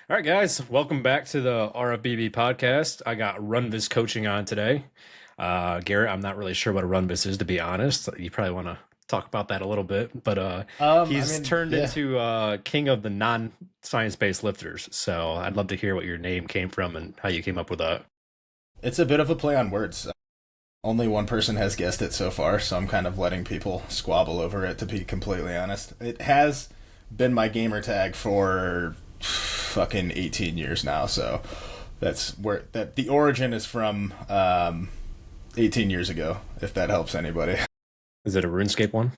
All right, guys, welcome back to the RFBB podcast. I got Runvis Coaching on today. Garrett, I'm not really sure what a Runvis is, to be honest. You probably want to talk about that a little bit, but I he's mean, turned yeah, into king of the non-science-based lifters. So I'd love to hear what your name came from and how you came up with that. it's a bit of a play on words. Only one person has guessed it so far, so I'm kind of letting people squabble over it, to be completely honest. It has been my gamer tag for fucking 18 years now, so that's where that the origin is from 18 years ago, if that helps anybody. Is it a RuneScape one?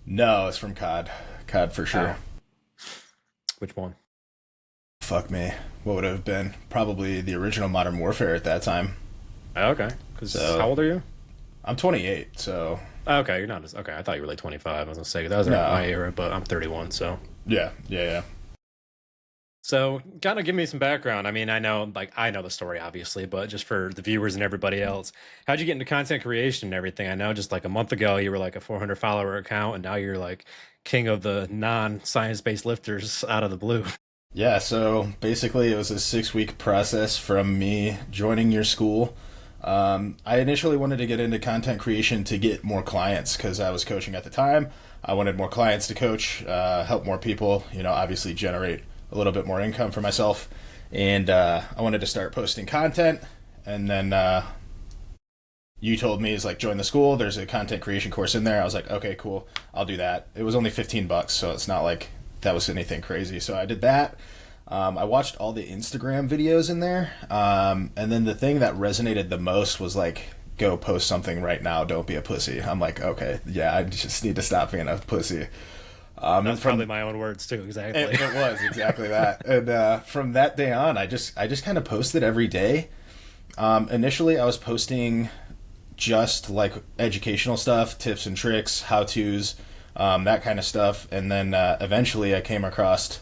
No, it's from COD. COD for Oh, sure. which one? Fuck me. What would it have been? Probably the original Modern Warfare at that time. Oh, okay. Because how So old are you? I'm 28, so Oh, okay, you're not as okay. I thought you were like 25. I was gonna say that was around no. my era, but I'm 31, so. Yeah. So, kind of give me some background. I mean, I know the story, obviously, but just for the viewers and everybody else, how'd you get into content creation and everything? I know just like a month ago, you were like a 400 follower account, and now you're like king of the non-science based lifters out of the blue. Yeah, so basically it was a 6 week process from me joining your school. I initially wanted to get into content creation to get more clients because I was coaching at the time. I wanted more clients to coach, help more people, obviously generate a little bit more income for myself. And I wanted to start posting content. And then you told me, is like, join the school. There's a content creation course in there. I was like, okay, cool. I'll do that. It was only $15, so it's not like that was anything crazy. So I did that. I watched all the Instagram videos in there. And then the thing that resonated the most was like, go post something right now. Don't be a pussy. I'm like, okay, yeah, I just need to stop being a pussy. And That's probably from my own words too, exactly. it was exactly that. And from that day on, I just kind of posted every day. Initially, I was posting just like educational stuff, tips and tricks, how tos, that kind of stuff. And then eventually, I came across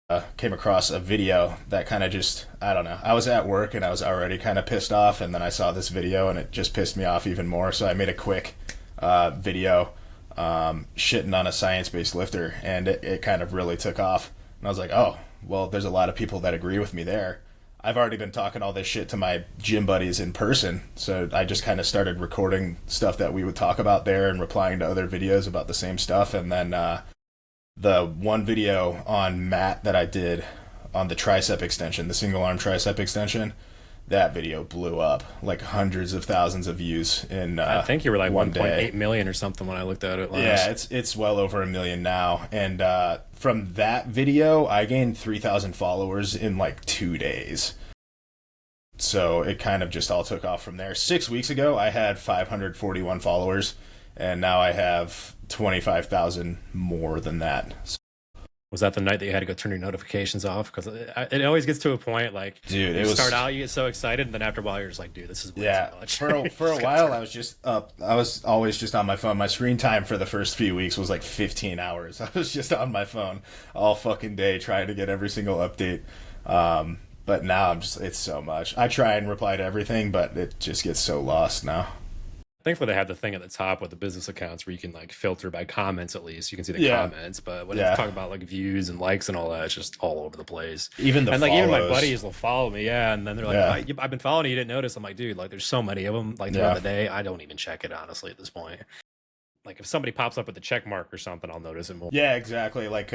a video that kind of just, I don't know. I was at work and I was already kind of pissed off, and then I saw this video and it just pissed me off even more. So I made a quick video shitting on a science-based lifter, and it kind of really took off. And I was like, oh, well, there's a lot of people that agree with me there. I've already been talking all this shit to my gym buddies in person, so I just kind of started recording stuff that we would talk about there and replying to other videos about the same stuff. And then the one video on Matt that I did on the tricep extension, the single arm tricep extension, that video blew up like hundreds of thousands of views in I think you were like one day. 1.8 million or something when I looked at it Yeah, last. it's well over a million now, and from that video, I gained 3,000 followers in like 2 days. So it kind of just all took off from there. 6 weeks ago, I had 541 followers, and now I have 25,000 more than that. Was that the night that you had to go turn your notifications off? Because it always gets to a point like Dude, you it start was out, you get so excited, and then after a while, you're just like, dude, this is way too yeah. much. For a Just gotta while, turn I was just up. I was always just on my phone. My screen time for the first few weeks was like 15 hours. I was just on my phone all fucking day trying to get every single update. But now it's so much. I try and reply to everything, but it just gets so lost now. Thankfully, they have the thing at the top with the business accounts where you can like filter by comments. At least you can see the Yeah, comments, but when it's yeah. talking about like views and likes and all that, it's just all over the place. Even the And like even my follows. buddies will follow me, yeah, and then they're like, Yeah, I've been following you, you didn't notice." I'm like, dude, like there's so many of them like throughout yeah. the day, I don't even check it honestly at this point. Like if somebody pops up with a check mark or something, I'll notice it more. Yeah, exactly. Like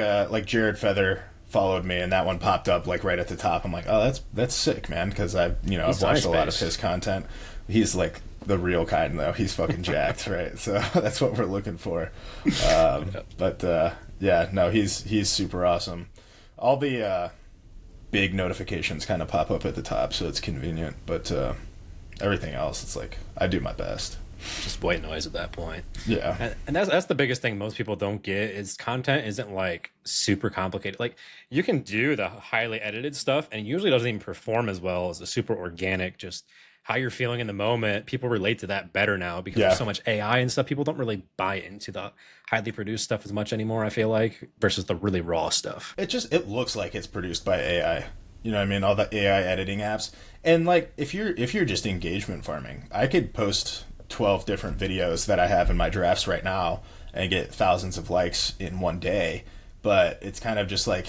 Jared Feather followed me, and that one popped up like right at the top. I'm like, oh, that's sick, man, because I've He's watched science a lot of based. his content. He's like the real kind, though. He's fucking jacked, right? So that's what we're looking for. But yeah, no, he's super awesome. All the big notifications kind of pop up at the top, so it's convenient. But everything else, it's like I do my best. Just white noise at that point. Yeah, And that's the biggest thing most people don't get is content isn't like super complicated. Like you can do the highly edited stuff and it usually doesn't even perform as well as the super organic, just how you're feeling in the moment. People relate to that better now because there's yeah. so much AI and stuff. People don't really buy into the highly produced stuff as much anymore, I feel like, versus the really raw stuff. It looks like it's produced by AI. You know what I mean? All the AI editing apps. And like if you're just engagement farming, I could post 12 different videos that I have in my drafts right now and get thousands of likes in one day. But it's kind of just like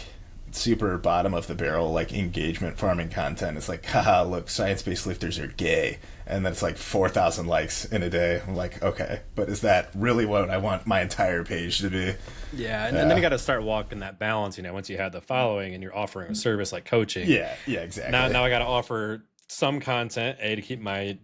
super bottom of the barrel like engagement farming content. It's like, haha, look, science-based lifters are gay, and then it's like 4,000 likes in a day. I'm like, okay, but is that really what I want my entire page to be? Yeah, and then you got to start walking that balance. Once you have the following and you're offering a service like coaching. Yeah, exactly. Now I got to offer some content to keep my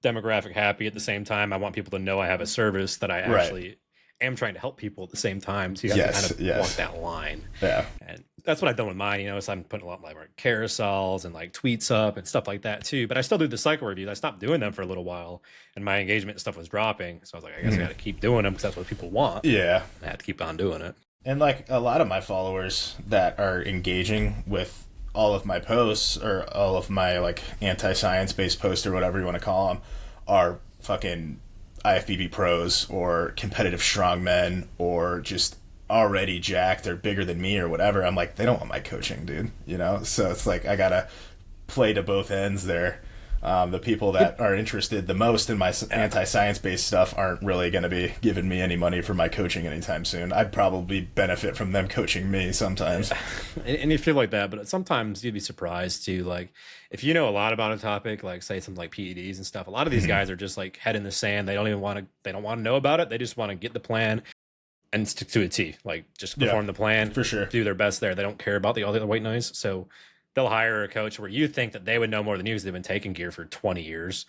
demographic happy. At the same time, I want people to know I have a service that I actually am trying to help people at the same time. So you have to kind of walk that line. Yeah. And that's what I've done with mine, so I'm putting a lot of like carousels and like tweets up and stuff like that too. But I still do the cycle reviews. I stopped doing them for a little while and my engagement stuff was dropping. So I was like, I guess I got to keep doing them because that's what people want. Yeah. I have to keep on doing it. And like a lot of my followers that are engaging with all of my posts or all of my like anti-science based posts or whatever you want to call them are fucking IFBB pros or competitive strongmen or just already jacked or bigger than me or whatever. I'm like, they don't want my coaching, dude. So it's like I gotta play to both ends there. The people that are interested the most in my anti-science based stuff aren't really going to be giving me any money for my coaching anytime soon. I'd probably benefit from them coaching me sometimes. And you feel like that, but sometimes you'd be surprised too. Like if you know a lot about a topic, like say something like PEDs and stuff, a lot of these guys are just like head in the sand. They don't want to know about it. They just want to get the plan and stick to a T, like just perform the plan for sure, do their best there. They don't care about all the other white noise. So they'll hire a coach where you think that they would know more than you because they've been taking gear for 20 years.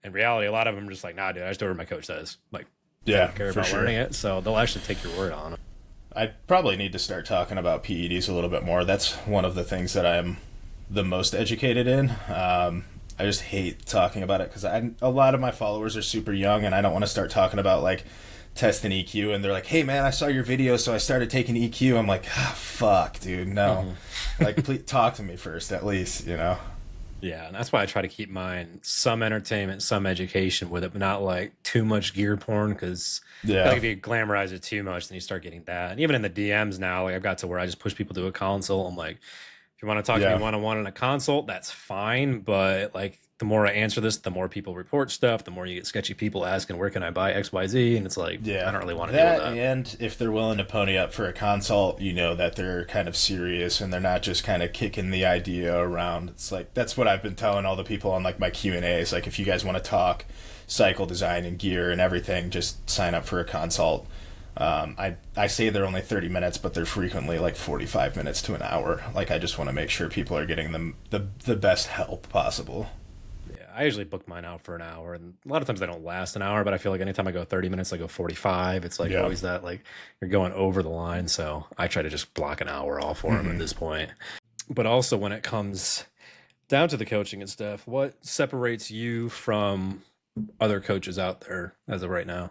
In reality, a lot of them are just like, nah, dude, I just do what my coach says. Like, they don't care about learning it. So they'll actually take your word on it. I probably need to start talking about PEDs a little bit more. That's one of the things that I'm the most educated in. I just hate talking about it because a lot of my followers are super young and I don't want to start talking about like testing EQ and they're like, hey man, I saw your video so I started taking EQ. I'm like, fuck dude, no. Like please talk to me first at least. Yeah, and that's why I try to keep mine some entertainment, some education with it, but not like too much gear porn because like if you glamorize it too much then you start getting that. And even in the DMs now, like I've got to where I just push people to a consult. I'm like, if you want to talk to me one-on-one in a consult, that's fine, but like the more I answer this, the more people report stuff, the more you get sketchy people asking, where can I buy XYZ? And it's like, I don't really want to deal with that. And if they're willing to pony up for a consult, that they're kind of serious and they're not just kind of kicking the idea around. It's like, that's what I've been telling all the people on like my Q&As. Like, if you guys want to talk cycle design and gear and everything, just sign up for a consult. I say they're only 30 minutes, but they're frequently like 45 minutes to an hour. Like, I just want to make sure people are getting them the best help possible. I usually book mine out for an hour, and a lot of times they don't last an hour, but I feel like anytime I go 30 minutes, I go 45. It's like always that, like, you're going over the line. So I try to just block an hour off for them at this point. But also when it comes down to the coaching and stuff, what separates you from other coaches out there as of right now?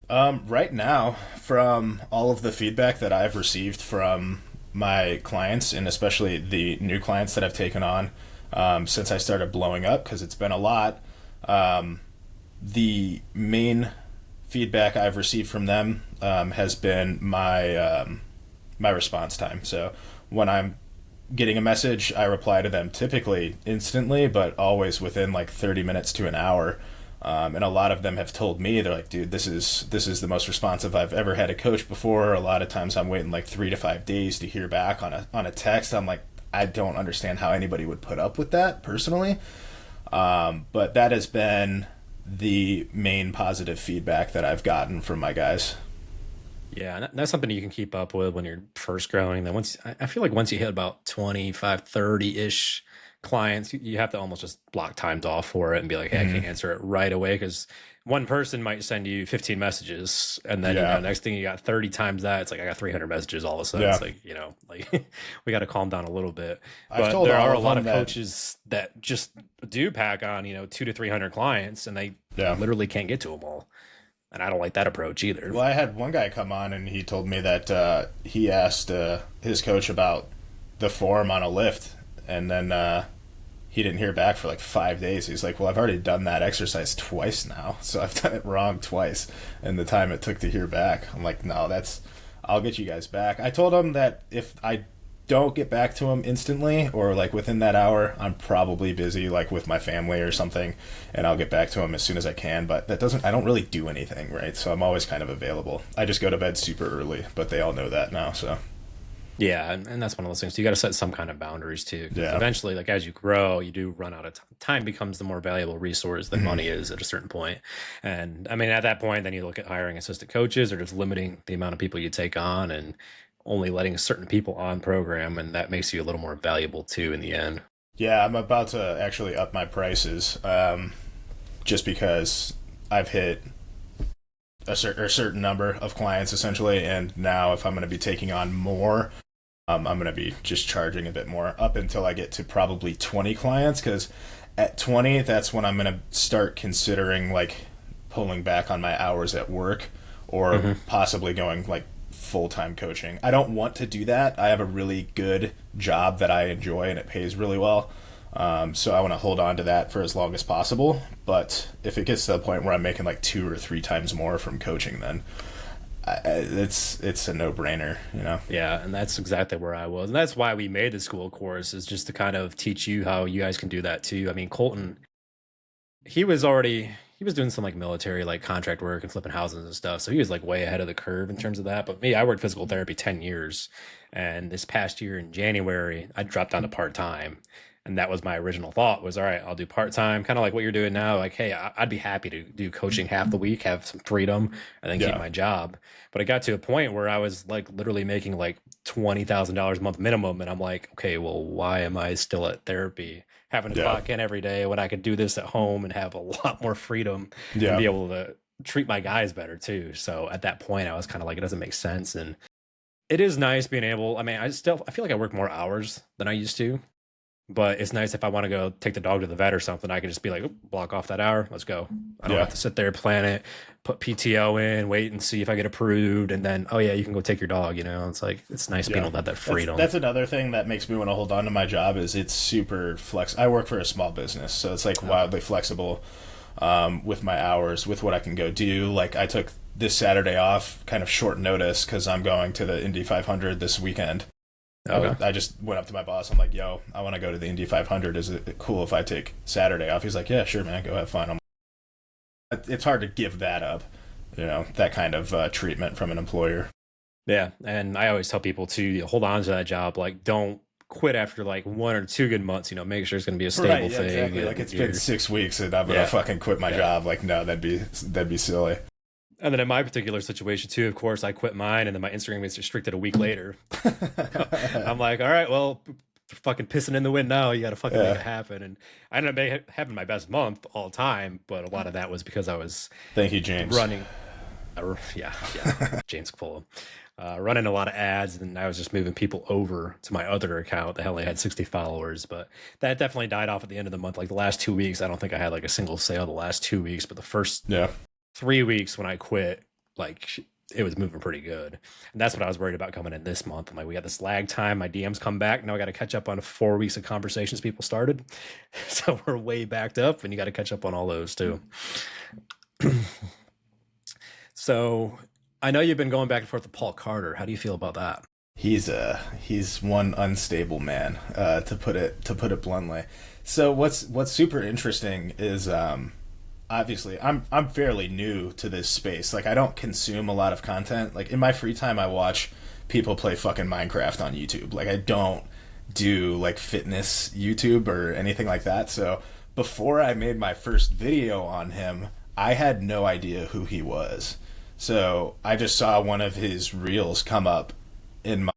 Right now, from all of the feedback that I've received from my clients, and especially the new clients that I've taken on, since I started blowing up, because it's been a lot, the main feedback I've received from them has been my response time. So when I'm getting a message, I reply to them typically instantly, but always within like 30 minutes to an hour. And a lot of them have told me, they're like, dude, this is the most responsive I've ever had a coach before. A lot of times I'm waiting like 3 to 5 days to hear back on a text. I'm like, I don't understand how anybody would put up with that personally. But that has been the main positive feedback that I've gotten from my guys. Yeah, and that's something you can keep up with when you're first growing. Then I feel like once you hit about 25, 30-ish clients, you have to almost just block times off for it and be like, hey, I can't answer it right away because one person might send you 15 messages and then next thing you got 30 times that. It's like I got 300 messages all of a sudden. It's like, like we got to calm down a little bit. But there are a lot of coaches that just do pack on 200 to 300 clients and they literally can't get to them all. And I don't like that approach either. Well, I had one guy come on and he told me that he asked his coach about the form on a lift, and then he didn't hear back for like 5 days. He's like, well, I've already done that exercise twice now, so I've done it wrong twice in the time it took to hear back. I'm like, no, I'll get you guys back. I told him that if I don't get back to him instantly or like within that hour, I'm probably busy like with my family or something, and I'll get back to him as soon as I can. But I don't really do anything, right? So I'm always kind of available. I just go to bed super early, but they all know that now, so. Yeah, and that's one of those things. You got to set some kind of boundaries too, because Yeah. eventually, like as you grow, you do run out of time. Time becomes the more valuable resource than Mhm. money is at a certain point. And I mean, at that point, then you look at hiring assistant coaches or just limiting the amount of people you take on and only letting certain people on program, and that makes you a little more valuable too in the end. Yeah, I'm about to actually up my prices, just because I've hit a certain number of clients essentially, and now if I'm going to be taking on more, I'm going to be just charging a bit more up until I get to probably 20 clients. Because at 20, that's when I'm going to start considering like pulling back on my hours at work or Hmm. possibly going like full time coaching. I don't want to do that. I have a really good job that I enjoy and it pays really well. So I want to hold on to that for as long as possible. But if it gets to the point where I'm making like 2 or 3 times more from coaching, then it's a no brainer, you know. Yeah, and that's exactly where I was, and that's why we made the school course is just to kind of teach you how you guys can do that too. I mean, Colton, he was doing some like military like contract work and flipping houses and stuff. So he was like way ahead of the curve in terms of that. But me, I worked physical therapy 10 years. And this past year in January, I dropped down to part-time. And that was my original thought was, all right, I'll do part-time, kind of like what you're doing now. Like, hey, I'd be happy to do coaching half the week, have some freedom, and then keep Yeah, my job. But I got to a point where I was like literally making like $20,000 a month minimum. And I'm like, okay, well, why am I still at therapy? Having to yeah, clock in every day when I could do this at home and have a lot more freedom and yeah. be able to treat my guys better too. So at that point, I was kind of like, it doesn't make sense. And it is nice being able, I mean, I feel like I work more hours than I used to, but it's nice if I want to go take the dog to the vet or something, I can just be like, "Oop, block off that hour. Let's go. I don't have Yeah. to sit there, plan it, put PTO in, wait and see if I get approved. And then, oh yeah, you can go take your dog. You know, it's like, it's nice being Yeah, able to have that that's freedom. that's another thing that makes me want to hold on to my job is it's super flex. I work for a small business, so it's like Okay. wildly flexible with my hours, with what I can go do. Like I took this Saturday off, kind of short notice, because I'm going to the Indy 500 this weekend. Okay. I just went up to my boss. I'm like, "Yo, I want to go to the Indy 500. Is it cool if I take Saturday off?" He's like, "Yeah, sure, man. Go have fun." It's hard to give that up, you know, that kind of treatment from an employer. Yeah, and I always tell people to hold on to that job. Like, don't quit after like 1 or 2 good months. You know, make sure it's going to be a stable Right, yeah, thing. exactly. Like And it's been 6 weeks and I'm gonna yeah, fucking quit my yeah. job. Like, no, that'd be silly. And then in my particular situation too, of course, I quit mine, and then my Instagram gets restricted a week later. I'm like, all right, well, fucking pissing in the wind now. You got to fucking make Yeah. it happen. And I ended up having my best month all time, but a lot of that was because I was Thank you, James. running. Yeah, yeah, James Cole. Running a lot of ads, and I was just moving people over to my other account that only had 60 followers. But that definitely died off at the end of the month. Like the last 2 weeks, I don't think I had like a single sale the last 2 weeks, but the first Yeah. 3 weeks when I quit, like it was moving pretty good. And that's what I was worried about coming in this month. I'm like, we got this lag time. My DMs come back. Now I got to catch up on 4 weeks of conversations people started. So we're way backed up, and you got to catch up on all those too. So I know you've been going back and forth with Paul Carter. How do you feel about that? He's one unstable man, to put it bluntly. So what's super interesting is obviously I'm fairly new to this space. Like I don't consume a lot of content. Like in my free time I watch people play fucking Minecraft on YouTube. Like I don't do like fitness YouTube or anything like that. So before I made my first video on him, I had no idea who he was. So I just saw one of his reels come up in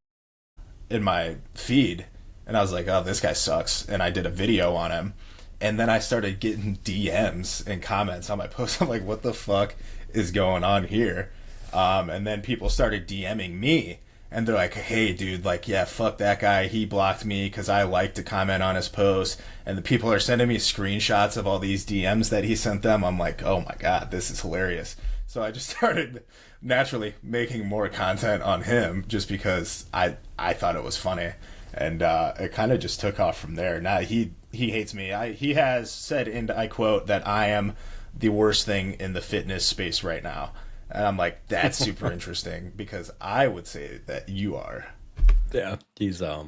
my feed, and I was like, "Oh, this guy sucks." And I did a video on him, and then I started getting DMs and comments on my post. I'm like, "What the fuck is going on here?" And then people started DMing me, and they're like, "Hey, dude, like, yeah, fuck that guy. He blocked me because I liked to comment on his post." And the people are sending me screenshots of all these DMs that he sent them. I'm like, "Oh my god, this is hilarious." So I just started naturally making more content on him just because I thought it was funny, and it kind of just took off from there. Now he hates me. He has said, and I quote, that I am the worst thing in the fitness space right now, and I'm like, that's super interesting because I would say that you are. Yeah, he's a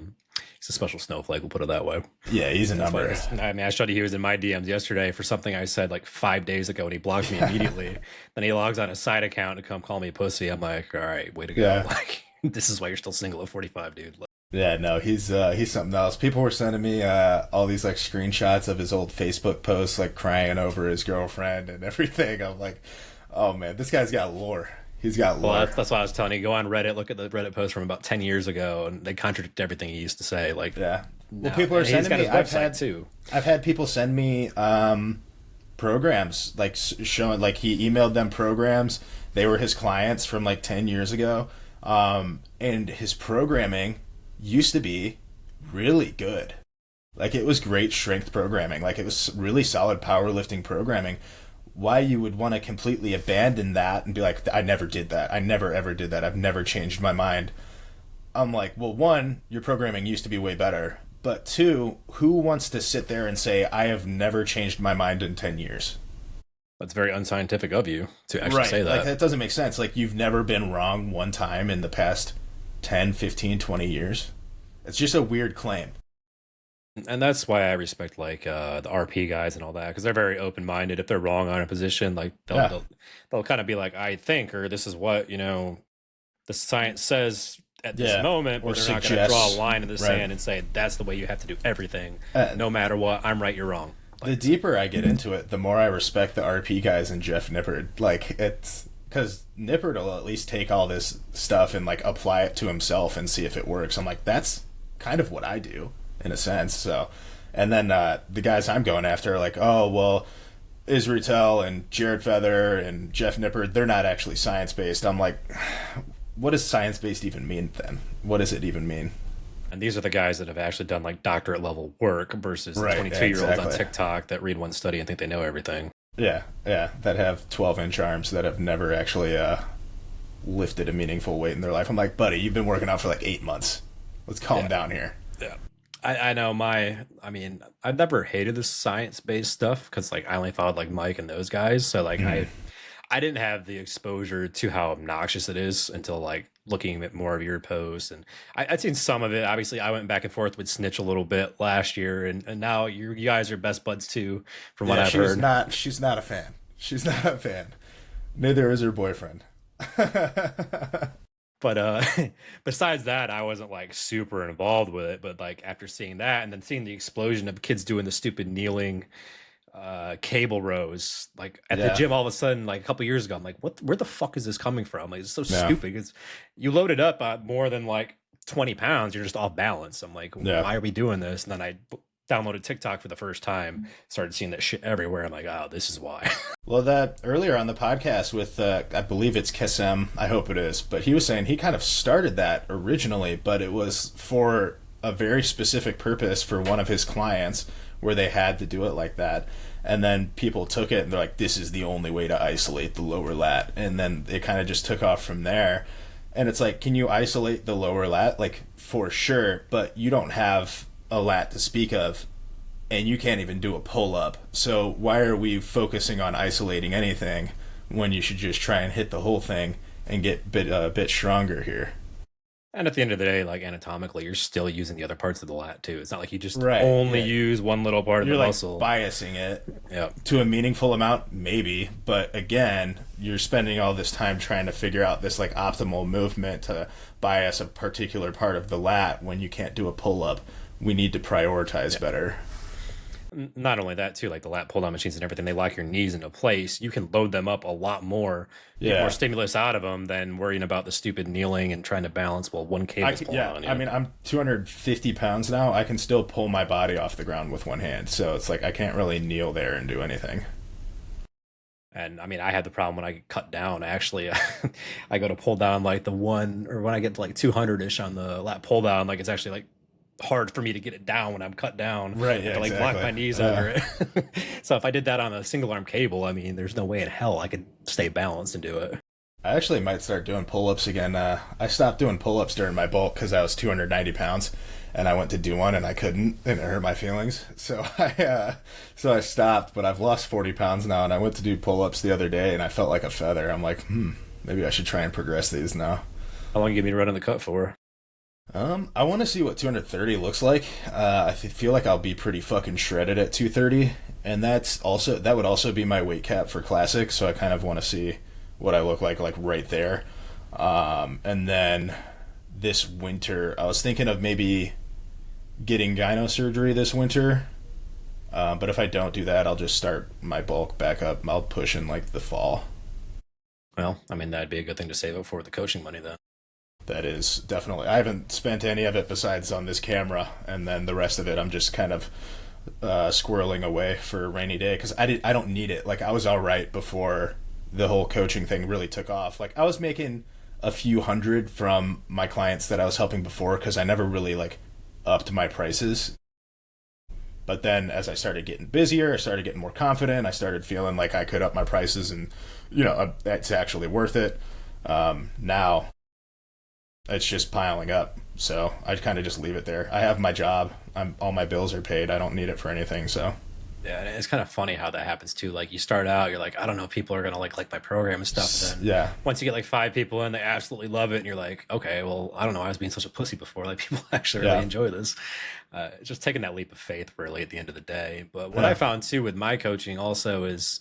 special snowflake. We'll put it that way. Yeah, he's a That's why number. I mean, I showed you he was in my DMs yesterday for something I said like 5 days ago, and he blocked me immediately. Then he logs on his side account to come call me pussy. I'm like, all right, way to go. Yeah. Like, This is why you're still single at 45, dude. Like, Yeah, no, he's something else. People were sending me all these like screenshots of his old Facebook posts, like crying over his girlfriend and everything. I'm like, oh man, this guy's got lore. He's got well, lore. that's why I was telling you. Go on Reddit, look at the Reddit post from about 10 years ago, and they contradict everything he used to say. Like, Yeah. Well, no, people are and he's sending got me. his website too. I've had people send me programs like showing like he emailed them programs. They were his clients from like 10 years ago, and his programming used to be really good. Like it was great strength programming. Like it was really solid powerlifting programming. Why you would want to completely abandon that and be like, I never did that. I never ever did that. I've never changed my mind. I'm like, well, one, your programming used to be way better. But two, who wants to sit there and say, I have never changed my mind in 10 years? That's very unscientific of you to actually Right. say Like, that. that doesn't make sense. Like, you've never been wrong one time in the past 10, 15, 20 years. It's just a weird claim. And that's why I respect like the RP guys and all that because they're very open minded. If they're wrong on a position, like Yeah. they'll kind of be like, I think, or this is what the science says at this Yeah. moment, Or but they're not going to draw a suggests, line in the right. sand and say that's the way you have to do everything, Uh, no matter what. I'm right, you're wrong. The Like, deeper I get into it, the more I respect the RP guys and Jeff Nippard. Like, it's because Nippard will at least take all this stuff and like apply it to himself and see if it works. I'm like, that's kind of what I do in a sense. So, and then the guys I'm going after are like, oh well, Israel and Jared Feather and Jeff Nippard, they're not actually science based. I'm like, what does science based even mean then? What does it even mean? and these are the guys that have actually done like doctorate level work versus Right, 22-year-olds on exactly. TikTok that read one study and think they know everything. Yeah, yeah, that have 12-inch arms that have never actually lifted a meaningful weight in their life. I'm like, buddy, you've been working out for like 8 months. Let's calm down here. Yeah. I know I mean, I've never hated the science based stuff because like I only followed like Mike and those guys. So like I didn't have the exposure to how obnoxious it is until like looking at more of your posts. And I'd seen some of it. Obviously, I went back and forth with Snitch a little bit last year, and now you guys are best buds too, from what Yeah, I've she's heard. not. She's not a fan. She's not a fan. Neither is her boyfriend. But besides that, I wasn't like super involved with it. But like after seeing that, and then seeing the explosion of kids doing the stupid kneeling cable rows like at the Yeah. gym all of a sudden like a couple years ago, I'm like, where the fuck is this coming from? Like it's so Yeah. stupid. It's you load it up more than like 20 pounds, you're just off balance. I'm like, Yeah. why are we doing this? And then I downloaded TikTok for the first time, started seeing that shit everywhere. I'm like, oh, this is why. Well, that earlier on the podcast with, I believe it's Kesem, I hope it is, but he was saying he kind of started that originally, but it was for a very specific purpose for one of his clients where they had to do it like that. And then people took it and they're like, this is the only way to isolate the lower lat. And then it kind of just took off from there. And it's like, can you isolate the lower lat? Like, for sure, but you don't have a lat to speak of. And you can't even do a pull-up. So why are we focusing on isolating anything when you should just try and hit the whole thing and get a bit stronger here? And at the end of the day, like anatomically, you're still using the other parts of the lat too. It's not like you just Right, only yeah. use one little part of You're the like muscle. biasing it Yeah. to a meaningful amount, maybe. But again, you're spending all this time trying to figure out this like optimal movement to bias a particular part of the lat when you can't do a pull-up. We need to prioritize better. Not only that too, like the lat pull down machines and everything, they lock your knees into place. You can load them up a lot more, get Yeah. more stimulus out of them than worrying about the stupid kneeling and trying to balance while one cable's pulling on you. I mean, I'm 250 pounds now. I can still pull my body off the ground with one hand. So it's like I can't really kneel there and do anything. And I mean, I had the problem when I get cut down. Actually, I go to pull down like the one, or when I get to like 200-ish on the lat pull down, like it's actually like hard for me to get it down when I'm cut down. Right, I have yeah, to like exactly. block my knees under it. So if I did that on a single arm cable, I mean, there's no way in hell I could stay balanced and do it. I actually might start doing pull-ups again. I stopped doing pull-ups during my bulk because I was 290 pounds, and I went to do one and I couldn't, and it hurt my feelings. So I stopped. But I've lost 40 pounds now, and I went to do pull-ups the other day, and I felt like a feather. I'm like, maybe I should try and progress these now. How long you give me to run in the cut for? I want to see what 230 looks like. I feel like I'll be pretty fucking shredded at 230, and that would also be my weight cap for classic. So I kind of want to see what I look like right there. And then this winter. I was thinking of maybe getting gyno surgery this winter. But if I don't do that, I'll just start my bulk back up. I'll push in like the fall. Well, I mean, that'd be a good thing to save up for with the coaching money then. That is definitely. I haven't spent any of it besides on this camera, and then the rest of it I'm just kind of squirreling away for a rainy day because I don't need it. Like I was all right before the whole coaching thing really took off. Like I was making a few hundred from my clients that I was helping before because I never really like upped my prices. But then as I started getting busier, I started getting more confident. I started feeling like I could up my prices and, it's actually worth it. Now it's just piling up. So I kind of just leave it there. I have my job. All my bills are paid. I don't need it for anything. So Yeah, and it's kind of funny how that happens too. Like you start out, you're like, I don't know, people are gonna like my program and stuff. And then yeah, once you get like 5 people in, they absolutely love it, and you're like, okay, well, I don't know, I was being such a pussy before. Like people actually really yeah, enjoy this. It's just taking that leap of faith, really, at the end of the day. But what I yeah. found too with my coaching also is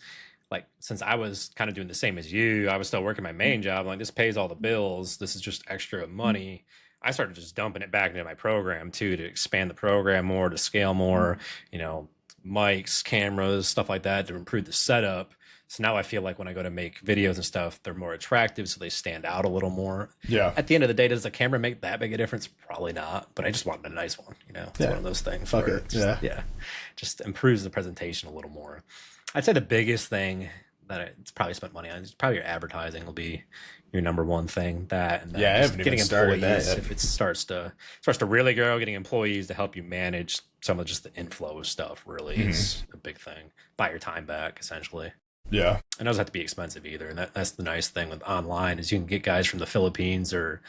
like since I was kind of doing the same as you, I was still working my main job. Like this pays all the bills. This is just extra money. I started just dumping it back into my program too to expand the program more, to scale more. You know, mics, cameras, stuff like that to improve the setup. So now I feel like when I go to make videos and stuff, they're more attractive, so they stand out a little more. Yeah. At the end of the day, does the camera make that big a difference? Probably not, but I just wanted a nice one. It's Yeah. one of those things. Fuck where it. Yeah. yeah, just improves the presentation a little more. I'd say the biggest thing that it's probably spent money on is probably your advertising will be your number one thing. That and then Yeah, I just haven't getting even started that employees yet. if it starts to really grow, getting employees to help you manage some of just the inflow of stuff really is a big thing. Buy your time back essentially. Yeah. It doesn't have to be expensive either, and that's the nice thing with online is you can get guys from the Philippines or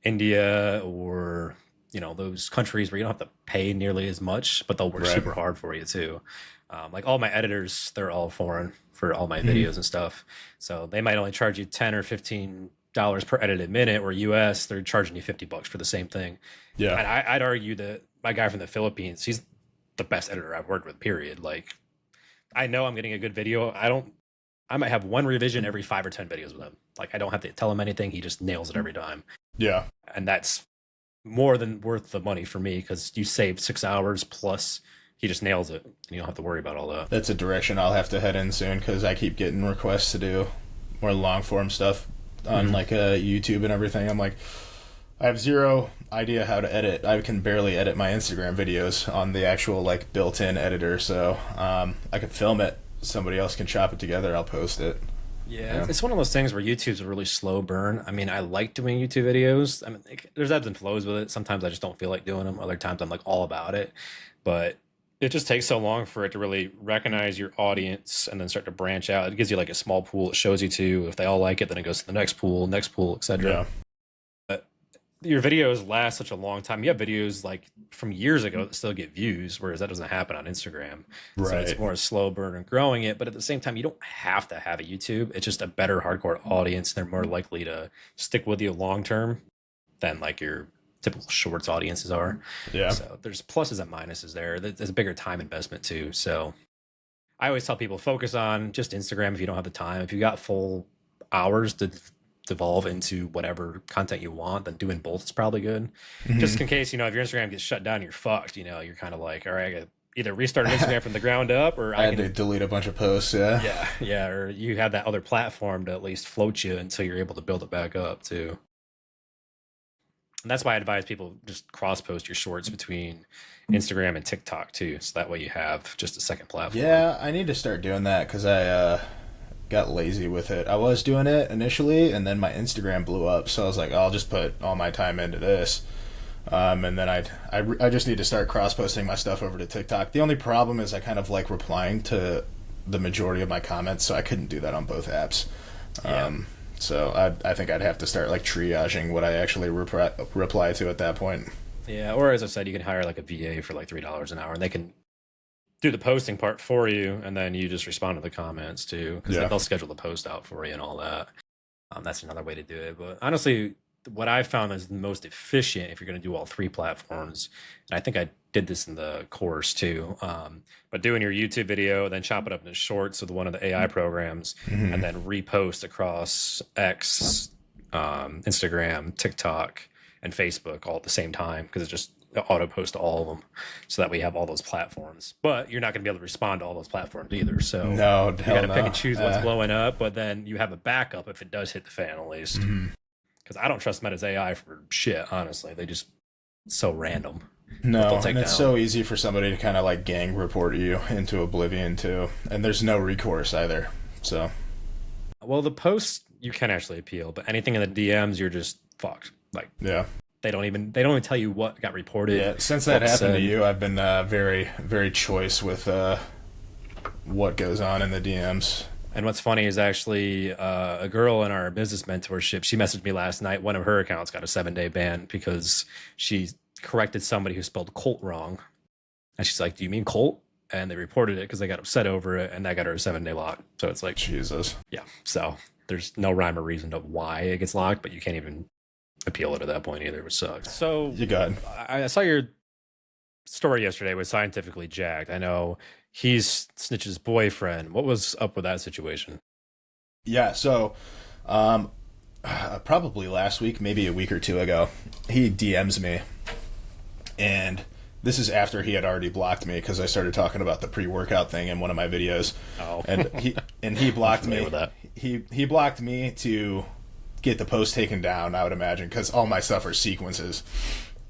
India or those countries where you don't have to pay nearly as much, but they'll work Right. super hard for you too. Like all my editors, they're all foreign for all my Mhm. videos and stuff, so they might only charge you $10 or $15 per edited minute, or US they're charging you $50 for the same thing. Yeah. And I'd argue that my guy from the Philippines, he's the best editor I've worked with. Period. Like I know I'm getting a good video. I might have one revision every 5 or 10 videos with him. Like I don't have to tell him anything. He just nails it every time. Yeah. And that's more than worth the money for me because you save 6 hours plus he just nails it and you don't have to worry about all that. That's a direction I'll have to head in soon because I keep getting requests to do more long form stuff on like YouTube and everything. I'm like, I have zero idea how to edit. I can barely edit my Instagram videos on the actual like built-in editor. So I could film it. Somebody else can chop it together. I'll post it. Yeah, it's one of those things where YouTube's a really slow burn. I mean, I like doing YouTube videos. I mean, there's ebbs and flows with it. Sometimes I just don't feel like doing them. Other times I'm like all about it. But it just takes so long for it to really recognize your audience and then start to branch out. It gives you like a small pool it shows you to. If they all like it, then it goes to the next pool, etc. Yeah. But your videos last such a long time. You have videos like from years ago that still get views, whereas that doesn't happen on Instagram. So it's Right. more a slow burn and growing it. But at the same time, you don't have to have a YouTube. It's just a better hardcore audience. They're more likely to stick with you long term than like your typical shorts audiences are. Yeah. So there's pluses and minuses there. There's a bigger time investment too. So I always tell people focus on just Instagram if you don't have the time. If you got full hours to devolve into whatever content you want, then doing both is probably good. Just in case, if your Instagram gets shut down, you're fucked. You're kind of like, all right, I got to either restart an Instagram from the ground up or I had to delete a bunch of posts. Yeah. yeah, or you have that other platform to at least float you until you're able to build it back up too. And that's why I advise people just cross post your shorts between Instagram and TikTok too. So that way you have just a second platform. Yeah, I need to start doing that because I got lazy with it. I was doing it initially, and then my Instagram blew up. So I was like, I'll just put all my time into this. And then I just need to start cross posting my stuff over to TikTok. The only problem is I kind of like replying to the majority of my comments, so I couldn't do that on both apps. Yeah. So I think I'd have to start like triaging what I actually reply to at that point. Yeah, or as I said, you can hire like a VA for like $3 an hour, and they can do the posting part for you, and then you just respond to the comments too, because Yeah. they'll schedule the post out for you and all that. That's another way to do it. But honestly, what I found is the most efficient if you're going to do all three platforms, and I think I did this in the course too. But doing your YouTube video, then chop it up into shorts with one of the AI programs, Mhm. and then repost across X, Instagram, TikTok, and Facebook all at the same time because it just auto post to all of them so that we have all those platforms. But you're not going to be able to respond to all those platforms either. So No, you hell got to no. pick and choose what's blowing up, but then you have a backup if it does hit the fan at least. Because I don't trust Meta's AI for shit, honestly. They just so random. No, and it's so easy for somebody to kind of like gang report you into oblivion too, and there's no recourse either. So, well, the posts you can actually appeal, but anything in the DMs, you're just fucked. Like, yeah, they don't even tell you what got reported. Yeah, since that happened to you, I've been very, very choice with what goes on in the DMs. And what's funny is actually a girl in our business mentorship, she messaged me last night. One of her accounts got a 7-day ban because she corrected somebody who spelled Colt wrong. And she's like, do you mean Colt? And they reported it because they got upset over it, and that got her a 7-day lock. So it's like, Jesus. Yeah. So there's no rhyme or reason to why it gets locked, but you can't even appeal it at that point either, which sucks. So you got. I saw your story yesterday with Scientifically Jacked. I know he's Snitch's boyfriend. What was up with that situation? Yeah. So, probably last week, maybe a week or two ago, he DMs me, and this is after he had already blocked me because I started talking about the pre-workout thing in one of my videos. Oh. And he blocked me. With that. He blocked me to get the post taken down, I would imagine, because all my stuff are sequences.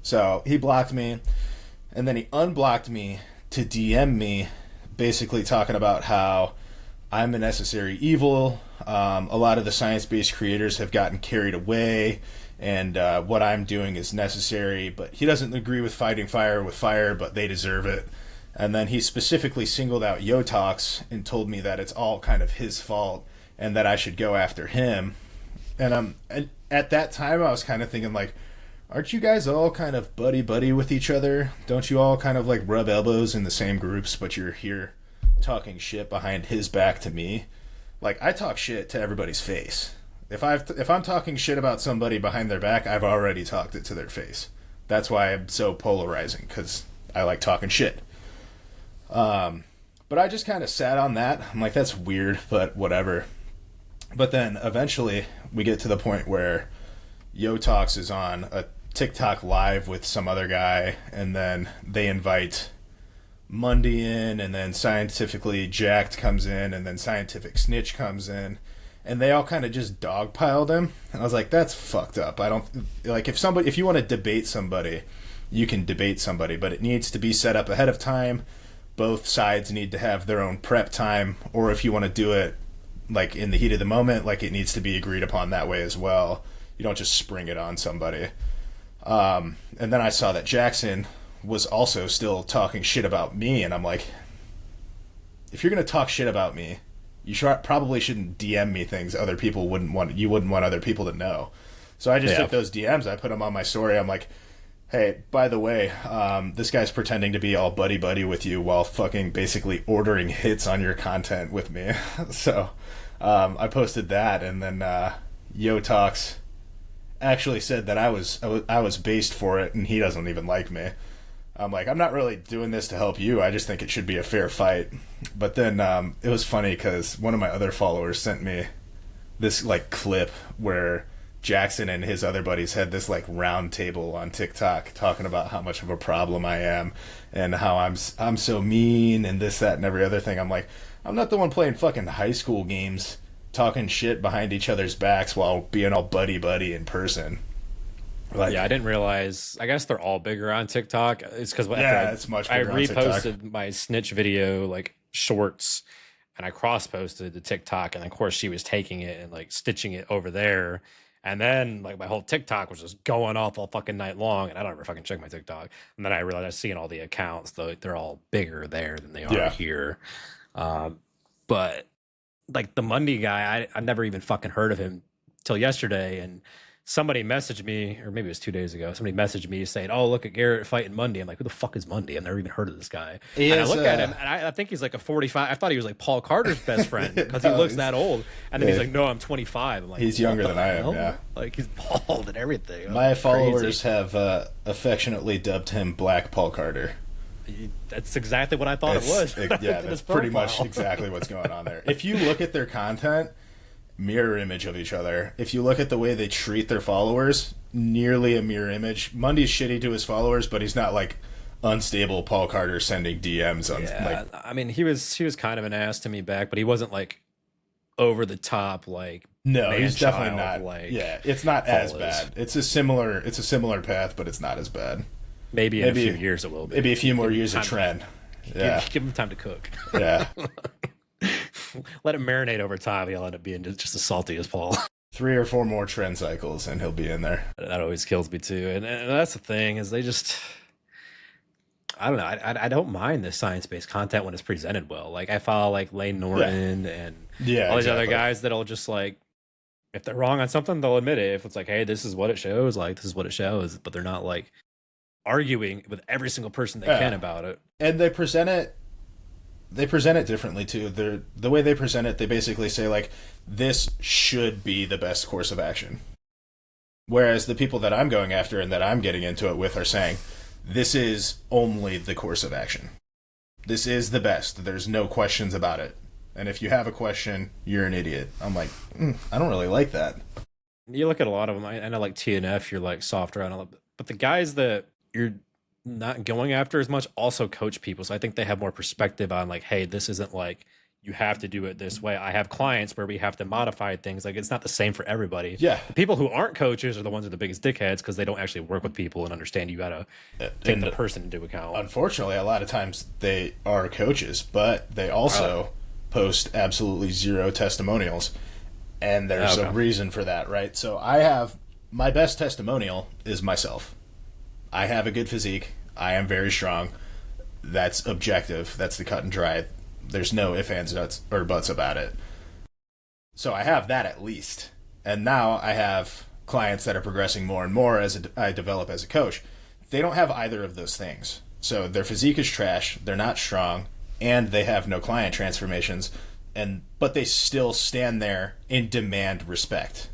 So he blocked me, and then he unblocked me to DM me, basically talking about how I'm a necessary evil. A lot of the science-based creators have gotten carried away, and what I'm doing is necessary, but he doesn't agree with fighting fire with fire, but they deserve it. And then he specifically singled out Yotox and told me that it's all kind of his fault and that I should go after him. And at that time, I was kind of thinking, like, aren't you guys all kind of buddy-buddy with each other? Don't you all kind of, like, rub elbows in the same groups, but you're here talking shit behind his back to me? Like, I talk shit to everybody's face. If I'm talking shit about somebody behind their back, I've already talked it to their face. That's why I'm so polarizing, because I like talking shit. But I just kind of sat on that. I'm like, that's weird, but whatever. But then eventually we get to the point where Yotox is on a TikTok live with some other guy, and then they invite Mundy in, and then Scientifically Jacked comes in, and then Scientific Snitch comes in, and they all kind of just dogpiled him. And I was like, that's fucked up. I don't like, if you want to debate somebody, you can debate somebody, but it needs to be set up ahead of time. Both sides need to have their own prep time, or if you want to do it like in the heat of the moment, like it needs to be agreed upon that way as well. You don't just spring it on somebody. And then I saw that Jackson was also still talking shit about me, and I'm like, if you're going to talk shit about me, you probably shouldn't DM me things other people wouldn't want other people to know. So I just took those DMs, I put them on my story. I'm like, hey, by the way, this guy's pretending to be all buddy-buddy with you while fucking basically ordering hits on your content with me. So I posted that, and then Yotox actually said that I was based for it, and he doesn't even like me. I'm like, I'm not really doing this to help you. I just think it should be a fair fight. But then it was funny because one of my other followers sent me this like clip where Jackson and his other buddies had this like round table on TikTok talking about how much of a problem I am and how I'm so mean and this, that, and every other thing. I'm like, I'm not the one playing fucking high school games talking shit behind each other's backs while being all buddy-buddy in person. Like, yeah, I didn't realize. I guess they're all bigger on TikTok. It's because it's much bigger I reposted my Snitch video, like shorts, and I cross-posted to TikTok, and of course she was taking it and like stitching it over there. And then like my whole TikTok was just going off all fucking night long, and I don't ever fucking check my TikTok. And then I realized I was seeing all the accounts, though they're all bigger there than they are here. But like the Mundy guy, I've never even fucking heard of him till yesterday, and somebody messaged me, or maybe it was 2 days ago, somebody messaged me saying, oh, look at Garrett fighting Mundy. I'm like, who the fuck is Mundy? I've never even heard of this guy. And I look at him, and I think he's like a 45. I thought he was like Paul Carter's best friend because he looks that old. And then he's like, no, I'm 25. I'm like, he's younger than I am, yeah. Like, he's bald and everything. My followers have affectionately dubbed him Black Paul Carter. That's exactly what I thought it was. Yeah, that's pretty much exactly what's going on there. If you look at their content, mirror image of each other. If you look at the way they treat their followers, nearly a mirror image. Mundy's shitty to his followers, but he's not like unstable Paul Carter sending DMs on Yeah, like I mean, he was kind of an ass to me back, but he wasn't like over the top like no, man he's definitely child not. like Yeah, it's not as Paul is. bad. It's a similar path, but it's not as bad. Maybe in a few Maybe years it will be. maybe a few more Give him years of time trend. to, Yeah. give him time to cook. Yeah. Let it marinate over time. He'll end up being just as salty as Paul. 3 or 4 more trend cycles and he'll be in there. That always kills me too. And that's the thing is they just I don't know. I don't mind the science based content when it's presented well. Like I follow like Lane Yeah. Norton and Yeah, all these other exactly. guys that'll just like if they're wrong on something, they'll admit it. If it's like, hey, this is what it shows, like this is what it shows, but they're not like arguing with every single person they can Yeah. about it. And they present it differently too. The way they present it, they basically say like this should be the best course of action. Whereas the people that I'm going after and that I'm getting into it with are saying this is only the course of action. This is the best. There's no questions about it. And if you have a question, you're an idiot. I'm like, I don't really like that. You look at a lot of them. I know like TNF, you're like softer on all, but the guys that you're not going after as much also coach people. So I think they have more perspective on like, hey, this isn't like you have to do it this way. I have clients where we have to modify things. Like it's not the same for everybody. Yeah. The people who aren't coaches are the ones with the biggest dickheads because they don't actually work with people and understand you gotta take And the person into account. unfortunately, a lot of times they are coaches, but they also post absolutely zero testimonials. And there's a Okay. reason for that, right? So I have my best testimonial is myself. I have a good physique. I am very strong. That's objective. That's the cut and dry. There's no ifs, ands, nuts, or buts about it. So I have that at least. And now I have clients that are progressing more and more as I develop as a coach. They don't have either of those things. So their physique is trash. They're not strong, and they have no client transformations. But they still stand there and demand respect.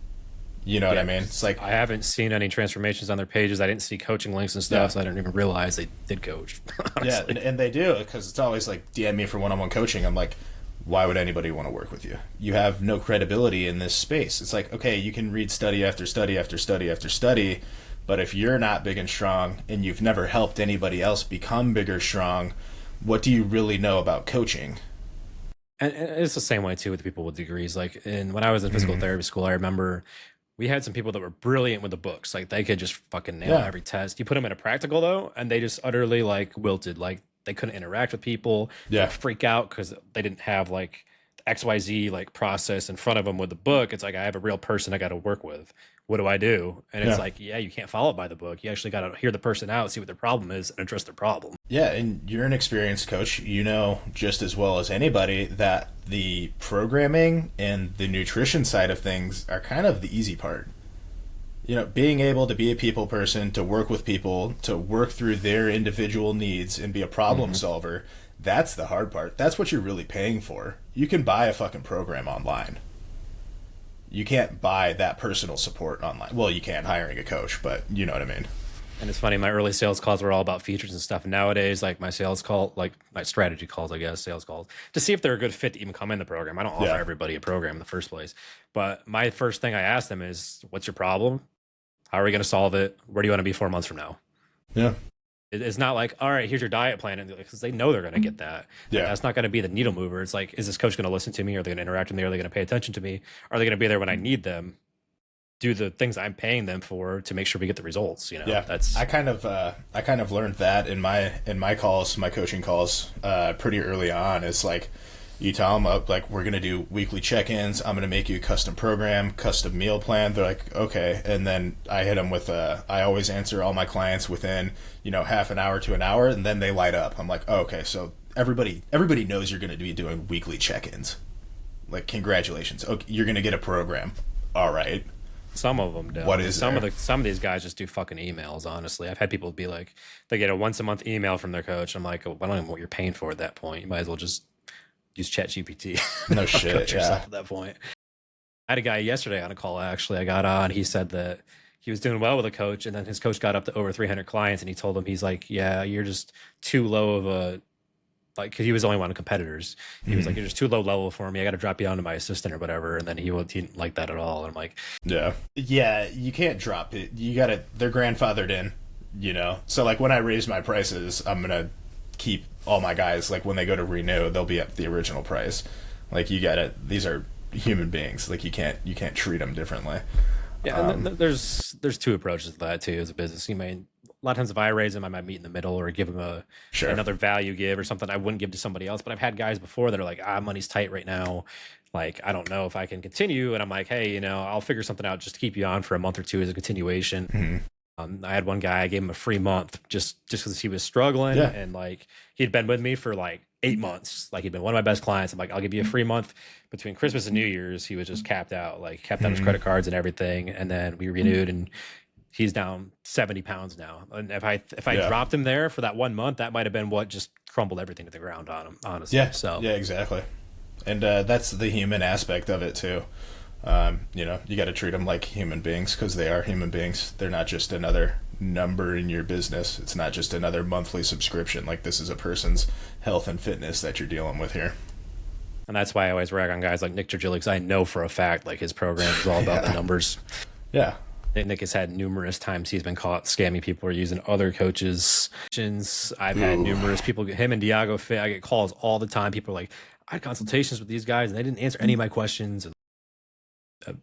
You know what I mean? It's like I haven't seen any transformations on their pages. I didn't see coaching links and stuff, Yeah. so I didn't even realize they did coach. yeah, Honestly. and they do because it's always like DM me for one-on-one coaching. I'm like, why would anybody want to work with you? You have no credibility in this space. It's like, okay, you can read study after study after study after study, but if you're not big and strong and you've never helped anybody else become bigger strong, what do you really know about coaching? And it's the same way too with people with degrees. Like, when I was in physical therapy school, I remember we had some people that were brilliant with the books. Like, they could just fucking nail Yeah. every test. You put them in a practical though, and they just utterly like wilted. Like, they couldn't interact with people. Yeah. They'd freak out because they didn't have like XYZ like process in front of them with the book. It's like I have a real person I got to work with. What do I do? And it's Yeah. like, yeah, you can't follow it by the book. You actually got to hear the person out, see what their problem is, and address their problem. Yeah, and you're an experienced coach. You know just as well as anybody that the programming and the nutrition side of things are kind of the easy part. You know, being able to be a people person, to work with people, to work through their individual needs and be a problem solver, that's the hard part. That's what you're really paying for. You can buy a fucking program online. You can't buy that personal support online. Well, you can hiring a coach, but you know what I mean. And it's funny, my early sales calls were all about features and stuff. And nowadays, like my sales call, like my strategy calls, I guess, sales calls, to see if they're a good fit to even come in the program. I don't offer Yeah. everybody a program in the first place. But my first thing I ask them is, what's your problem? How are we going to solve it? Where do you want to be 4 months from now? Yeah. It's not like, all right, here's your diet plan. And because they know they're going to get that. Yeah. That's not going to be the needle mover. It's like, is this coach going to listen to me? Are they going to interact with me? Are they going to pay attention to me? Are they going to be there when I need them? Do the things I'm paying them for to make sure we get the results. You know, Yeah, that's I kind of learned that in my calls, my coaching calls, pretty early on. It's like you tell them up like we're gonna do weekly check-ins. I'm gonna make you a custom program, custom meal plan. They're like okay, and then I hit them with I always answer all my clients within half an hour to an hour, and then they light up. I'm like oh, okay, so everybody knows you're gonna be doing weekly check-ins. Like congratulations, okay, you're gonna get a program. All right. some of them do. What is some there? of these guys just do fucking emails. Honestly, I've had people be like, they get a once a month email from their coach. I'm like, well, I don't even know what you're paying for at that point. You might as well just use ChatGPT. No shit, Coach yourself yeah. at that point. I had a guy yesterday on a call. Actually, I got on. He said that he was doing well with a coach, and then his coach got up to over 300 clients, and he told him, he's like, yeah, you're just too low of a like, cause he was only one of the competitors. He was like, you're just too low level for me. I got to drop you down to my assistant or whatever. And then he didn't like that at all. And I'm like, yeah, you can't drop it. You gotta, they're grandfathered in, you know? So like when I raise my prices, I'm going to keep all my guys, like when they go to renew, they'll be at the original price. Like you gotta, these are human beings. Like you can't treat them differently. yeah. And then there's two approaches to that too as a business. You may, a lot of times if I raise them, I might meet in the middle or give them another value give or something I wouldn't give to somebody else. But I've had guys before that are like, money's tight right now. Like, I don't know if I can continue. And I'm like, hey, you know, I'll figure something out just to keep you on for a month or two as a continuation. I had one guy, I gave him a free month just because he was struggling. And like, he'd been with me for like 8 months. Like he'd been one of my best clients. I'm like, I'll give you a free month between Christmas and New Year's. He was just capped out his credit cards and everything. And then we renewed and he's down 70 pounds now. And if I dropped him there for that 1 month, that might've been what just crumbled everything to the ground on him, honestly. Yeah, exactly. And that's the human aspect of it too. You know, you got to treat them like human beings because they are human beings. They're not just another number in your business. It's not just another monthly subscription. Like this is a person's health and fitness that you're dealing with here. And that's why I always rag on guys like Nick Trigili, because I know for a fact like his program is all about the numbers. Yeah. Nick has had numerous times he's been caught scamming people or using other coaches. I've had numerous people, him and Diago Fit. I get calls all the time. People are like, I had consultations with these guys and they didn't answer any of my questions. And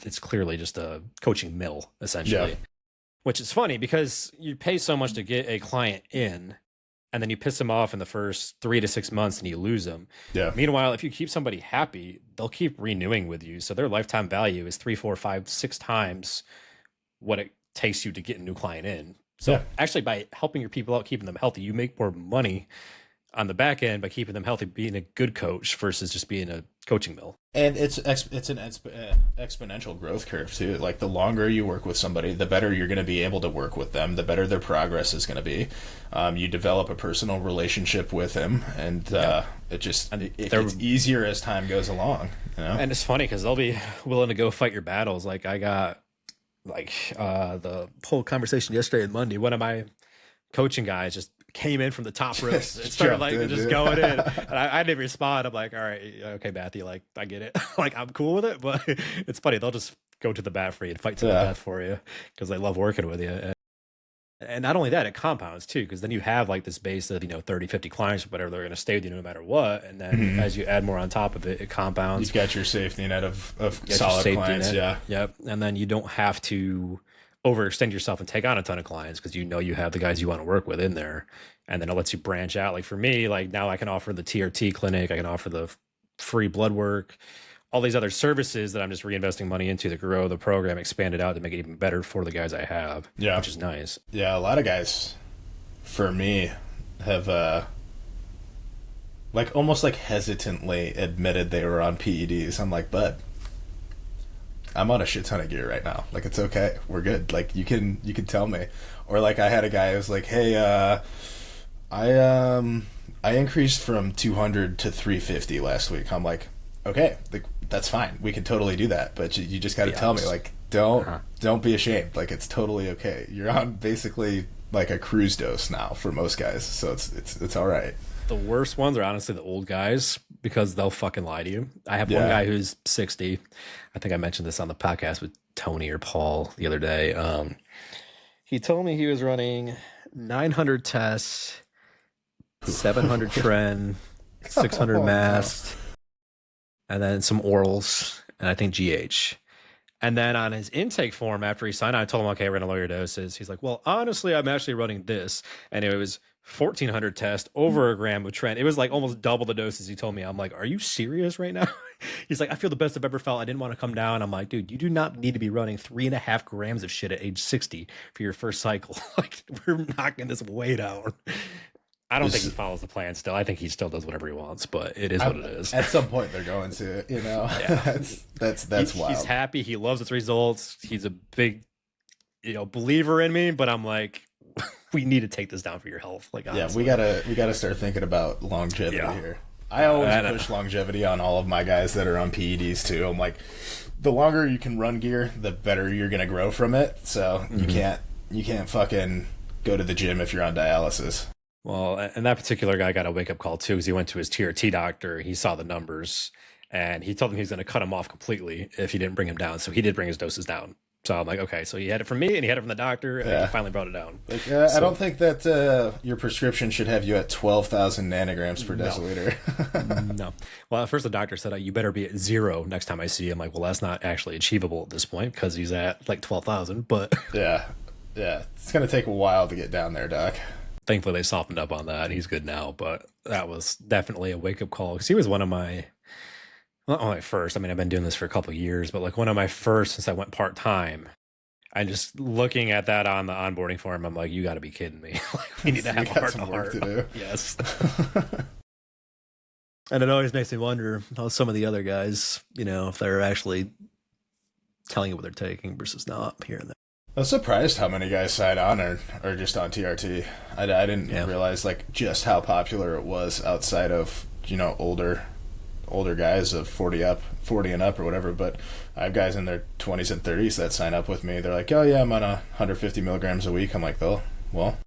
it's clearly just a coaching mill, essentially, which is funny because you pay so much to get a client in and then you piss them off in the first 3 to 6 months and you lose them. Meanwhile, if you keep somebody happy, they'll keep renewing with you. So their lifetime value is 3, 4, 5, 6 times what it takes you to get a new client in. So actually by helping your people out, keeping them healthy, you make more money on the back end by keeping them healthy, being a good coach versus just being a coaching mill. And it's an exponential growth curve too. Like the longer you work with somebody, the better you're going to be able to work with them, the better their progress is going to be. You develop a personal relationship with them, and it gets easier as time goes along. You know? And it's funny because they'll be willing to go fight your battles. Like I got the whole conversation yesterday and Monday, one of my coaching guys just came in from the top rope and started just going in. And I didn't respond. I'm like, all right, okay, Matthew, like I get it. Like I'm cool with it, but it's funny. They'll just go to the bat for you and fight to the death for you because they love working with you. And not only that, it compounds too, because then you have like this base of, 30, 50 clients or whatever, they're going to stay with you no matter what. And then as you add more on top of it, it compounds. You've got your safety net of solid clients. Yep. And then you don't have to overextend yourself and take on a ton of clients because you have the guys you want to work with in there. And then it lets you branch out. Like for me, like now I can offer the TRT clinic, I can offer the free blood work, all these other services that I'm just reinvesting money into to grow the program, expand it out to make it even better for the guys I have. Yeah. Which is nice. Yeah. A lot of guys for me have, almost hesitantly admitted they were on PEDs. I'm like, bud, I'm on a shit ton of gear right now. Like, it's okay. We're good. Like, you can tell me. Or like I had a guy who was like, hey, I increased from 200 to 350 last week. I'm like, okay, that's fine. We can totally do that. But you just got to tell me, like, don't be ashamed. Like, it's totally okay. You're on basically like a cruise dose now for most guys. So it's all right. The worst ones are honestly the old guys because they'll fucking lie to you. I have one guy who's 60. I think I mentioned this on the podcast with Tony or Paul the other day. He told me he was running 900 tests, 700 tren, 600 mast, and then some orals, and I think GH. And then on his intake form, after he signed on, I told him, okay, we're going to lower your doses. He's like, well, honestly, I'm actually running this. And it was 1,400 tests, over a gram of tren. It was like almost double the doses he told me. I'm like, are you serious right now? He's like, I feel the best I've ever felt. I didn't want to come down. I'm like, dude, you do not need to be running 3.5 grams of shit at age 60 for your first cycle. Like, we're knocking this way down. I don't think he follows the plan still. I think he still does whatever he wants, but it is what it is. At some point, they're going to, that's wild. He's happy. He loves its results. He's a big, believer in me, but I'm like, we need to take this down for your health. Like, honestly. Yeah, we gotta start thinking about longevity here. I always push longevity on all of my guys that are on PEDs too. I'm like, the longer you can run gear, the better you're gonna grow from it. So you can't fucking go to the gym if you're on dialysis. Well, and that particular guy got a wake up call too, because he went to his TRT doctor. He saw the numbers, and he told him he's going to cut him off completely if he didn't bring him down. So he did bring his doses down. So I'm like, okay, so he had it from me, and he had it from the doctor, and he Yeah. finally brought it down. Like, I So don't think that your prescription should have you at 12,000 nanograms per no, deciliter. no. Well, at first the doctor said you better be at 0 next time I see him. Like, well, that's not actually achievable at this point because he's at like 12,000. But Yeah. Yeah. It's going to take a while to get down there, Doc. thankfully they softened up on that. He's good now. But that was definitely a wake up call because he was one of my not my first. I mean, I've been doing this for a couple of years, but like one of my first since I went part time. And just looking at that on the onboarding form, I'm like, you got to be kidding me. Like, we need to You have a got heart some to work heart. to do. Yes. And it always makes me wonder how some of the other guys, if they're actually telling you what they're taking versus not here and there. I was surprised how many guys signed on or just on TRT. I didn't Yeah. realize like just how popular it was outside of older guys of 40 and up or whatever. But I have guys in their 20s and 30s that sign up with me. They're like, oh yeah, I'm on 150 milligrams a week. I'm like, oh well.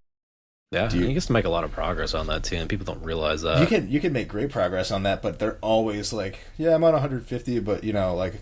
Yeah, you get to make a lot of progress on that too, and people don't realize that. You can make great progress on that, but they're always like, yeah, I'm on 150, but like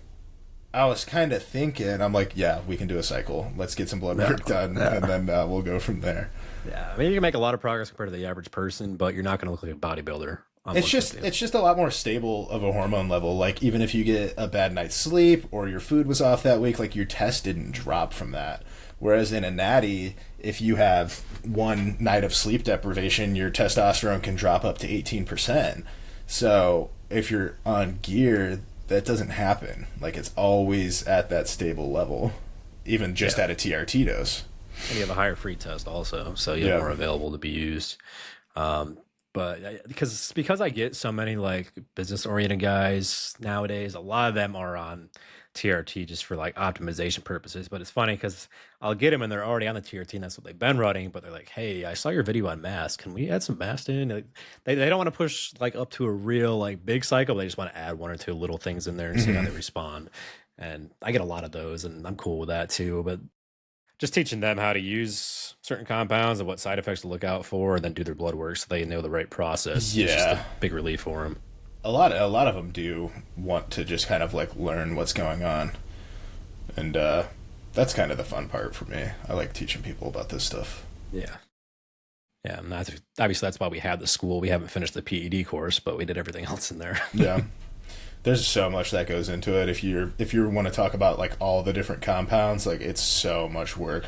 I was kind of thinking, I'm like, yeah, we can do a cycle. Let's get some blood work done, and then we'll go from there. Yeah, I mean, you can make a lot of progress compared to the average person, but you're not going to look like a bodybuilder. On It's just a lot more stable of a hormone level. Like even if you get a bad night's sleep or your food was off that week, like your test didn't drop from that. Whereas in a natty, if you have one night of sleep deprivation, your testosterone can drop up to 18%. So if you're on gear, that doesn't happen. Like it's always at that stable level, even just at a TRT dose. and you have a higher free test also, so you have more available to be used. But because I get so many like business oriented guys nowadays, a lot of them are on TRT just for like optimization purposes. But it's funny because I'll get them and they're already on the TRT and that's what they've been running. But they're like, hey, I saw your video on mass. Can we add some mass in? Like, they don't want to push like up to a real like big cycle. They just want to add one or two little things in there and see how they respond. And I get a lot of those and I'm cool with that too. But just teaching them how to use certain compounds and what side effects to look out for, and then do their blood work so they know the right process. It's just a big relief for them. A lot of them do want to just kind of like learn what's going on, and that's kind of the fun part for me. I like teaching people about this stuff. Yeah, and obviously that's why we have the school. We haven't finished the PED course, but we did everything else in there. Yeah. There's so much that goes into it. If you want to talk about like all the different compounds, like it's so much work.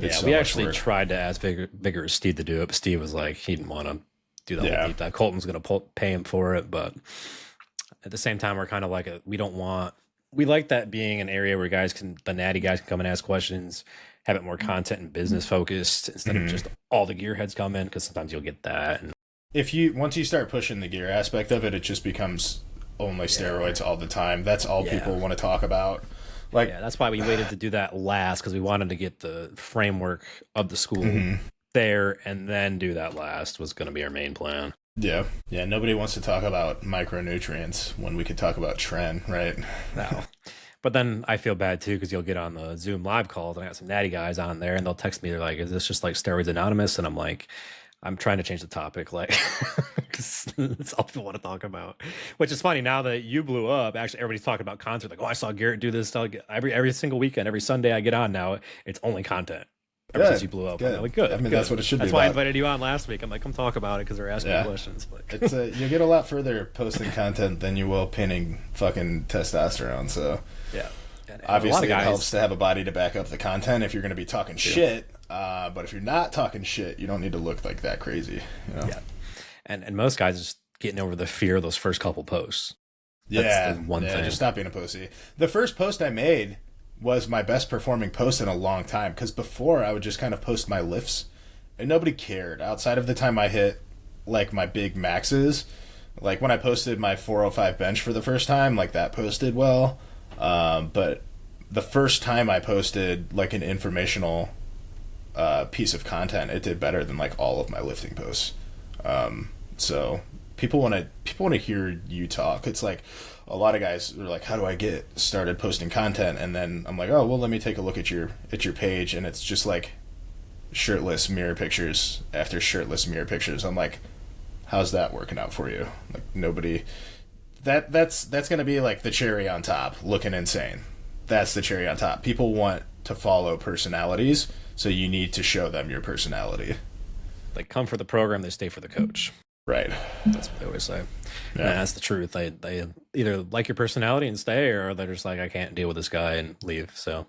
We actually tried to ask Vigorous Steve to do it, but Steve was like, he didn't want to do that whole deep dive. Colton's going to pay him for it, but at the same time, we're kind of like we like that being an area where the natty guys can come and ask questions, have it more content and business focused instead of just all the gearheads come in, because sometimes you'll get that. And once you start pushing the gear aspect of it, it just becomes only steroids all the time. That's all people want to talk about. Like, that's why we waited to do that last, because we wanted to get the framework of the school there, and then do that last was going to be our main plan. Yeah. Nobody wants to talk about micronutrients when we could talk about tren, right? No. But then I feel bad too, because you'll get on the Zoom live calls and I got some natty guys on there and they'll text me. They're like, is this just like Steroids Anonymous? And I'm like, I'm trying to change the topic, like, because that's all people want to talk about. Which is funny now that you blew up. Actually, everybody's talking about content. Like, oh, I saw Garrett do this. Every single weekend, every Sunday I get on now, it's only content. Ever since you blew up, I'm like, good. I mean, that's what it should be. That's why I invited you on last week. I'm like, come talk about it because they're asking questions. But you'll get a lot further posting content than you will pinning fucking testosterone. So and obviously, it helps to have a body to back up the content if you're going to be talking shit. But if you're not talking shit, you don't need to look like that crazy. Yeah. And most guys are just getting over the fear of those first couple posts. That's the one thing. Just stop being a pussy. The first post I made was my best performing post in a long time, because before I would just kind of post my lifts and nobody cared outside of the time I hit like my big maxes. Like when I posted my 405 bench for the first time, like that posted well. But the first time I posted like an informational piece of content, it did better than like all of my lifting posts. So people want to hear you talk. It's like a lot of guys are like, how do I get started posting content? And then I'm like, oh, well, let me take a look at your page. And it's just like shirtless mirror pictures after shirtless mirror pictures. I'm like, how's that working out for you? Like nobody. That's gonna be like the cherry on top, looking insane. That's the cherry on top. People want to follow personalities, so you need to show them your personality. They come for the program, they stay for the coach. Right. That's what they always say. Yeah. And that's the truth. They either like your personality and stay, or they're just like, I can't deal with this guy and leave. So,